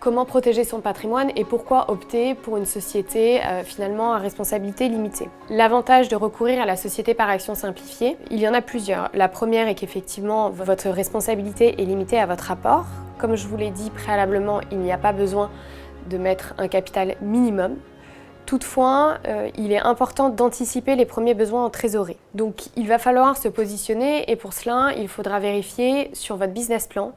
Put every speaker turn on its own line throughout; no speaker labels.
Comment protéger son patrimoine et pourquoi opter pour une société finalement à responsabilité limitée. L'avantage de recourir à la société par action simplifiée, il y en a plusieurs. La première est qu'effectivement votre responsabilité est limitée à votre apport. Comme je vous l'ai dit préalablement, il n'y a pas besoin de mettre un capital minimum. Toutefois, il est important d'anticiper les premiers besoins en trésorerie. Donc il va falloir se positionner et pour cela, il faudra vérifier sur votre business plan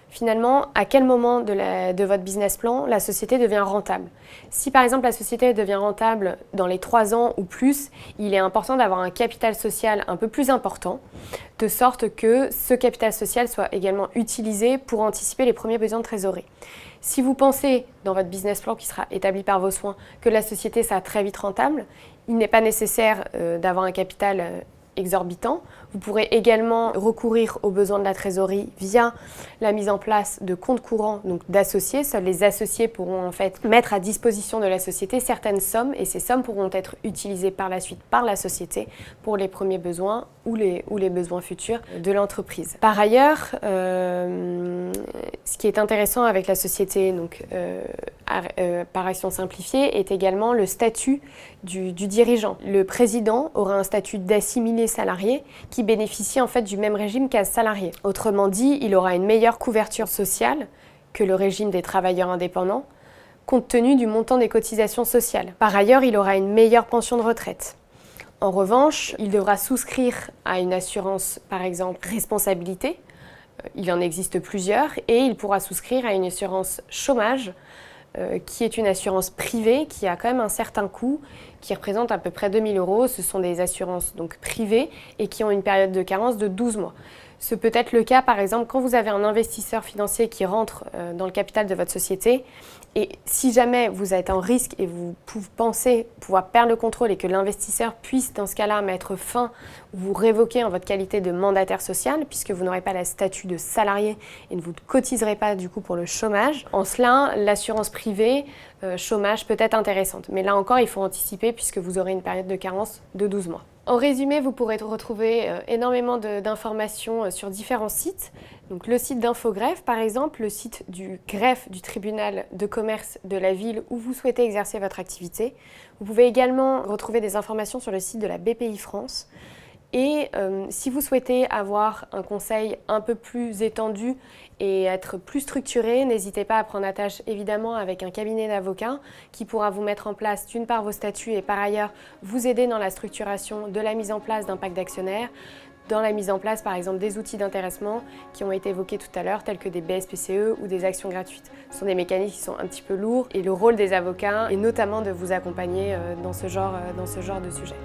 finalement, à quel moment de votre business plan la société devient rentable. Si par exemple la société devient rentable dans les 3 ans ou plus, il est important d'avoir un capital social un peu plus important, de sorte que ce capital social soit également utilisé pour anticiper les premiers besoins de trésorerie. Si vous pensez, dans votre business plan qui sera établi par vos soins, que la société sera très vite rentable, il n'est pas nécessaire d'avoir un capital exorbitant. Vous pourrez également recourir aux besoins de la trésorerie via la mise en place de comptes courants, donc d'associés. Seuls les associés pourront en fait mettre à disposition de la société certaines sommes et ces sommes pourront être utilisées par la suite par la société pour les premiers besoins ou les besoins futurs de l'entreprise. Par ailleurs, ce qui est intéressant avec la société par action simplifiée est également le statut du dirigeant. Le président aura un statut d'assimilé salarié qui bénéficie en fait du même régime qu'un salarié. Autrement dit, il aura une meilleure couverture sociale que le régime des travailleurs indépendants, compte tenu du montant des cotisations sociales. Par ailleurs, il aura une meilleure pension de retraite. En revanche, il devra souscrire à une assurance, par exemple, responsabilité. Il en existe plusieurs et il pourra souscrire à une assurance chômage qui est une assurance privée qui a quand même un certain coût, qui représente à peu près 2 000 €. Ce sont des assurances donc privées et qui ont une période de carence de 12 mois. Ce peut être le cas, par exemple, quand vous avez un investisseur financier qui rentre dans le capital de votre société et si jamais vous êtes en risque et vous pensez pouvoir perdre le contrôle et que l'investisseur puisse, dans ce cas-là, mettre fin ou vous révoquer en votre qualité de mandataire social puisque vous n'aurez pas le statut de salarié et ne vous cotiserez pas du coup pour le chômage. En cela, l'assurance privée chômage peut être intéressante. Mais là encore, il faut anticiper puisque vous aurez une période de carence de 12 mois. En résumé, vous pourrez retrouver énormément d'informations sur différents sites. Donc, le site d'Infogreffe, par exemple, le site du greffe du tribunal de commerce de la ville où vous souhaitez exercer votre activité. Vous pouvez également retrouver des informations sur le site de la BPI France. Et si vous souhaitez avoir un conseil un peu plus étendu et être plus structuré, n'hésitez pas à prendre attache évidemment avec un cabinet d'avocats qui pourra vous mettre en place d'une part vos statuts et par ailleurs vous aider dans la structuration de la mise en place d'un pacte d'actionnaires, dans la mise en place par exemple des outils d'intéressement qui ont été évoqués tout à l'heure tels que des BSPCE ou des actions gratuites. Ce sont des mécanismes qui sont un petit peu lourds et le rôle des avocats est notamment de vous accompagner dans ce genre de sujet.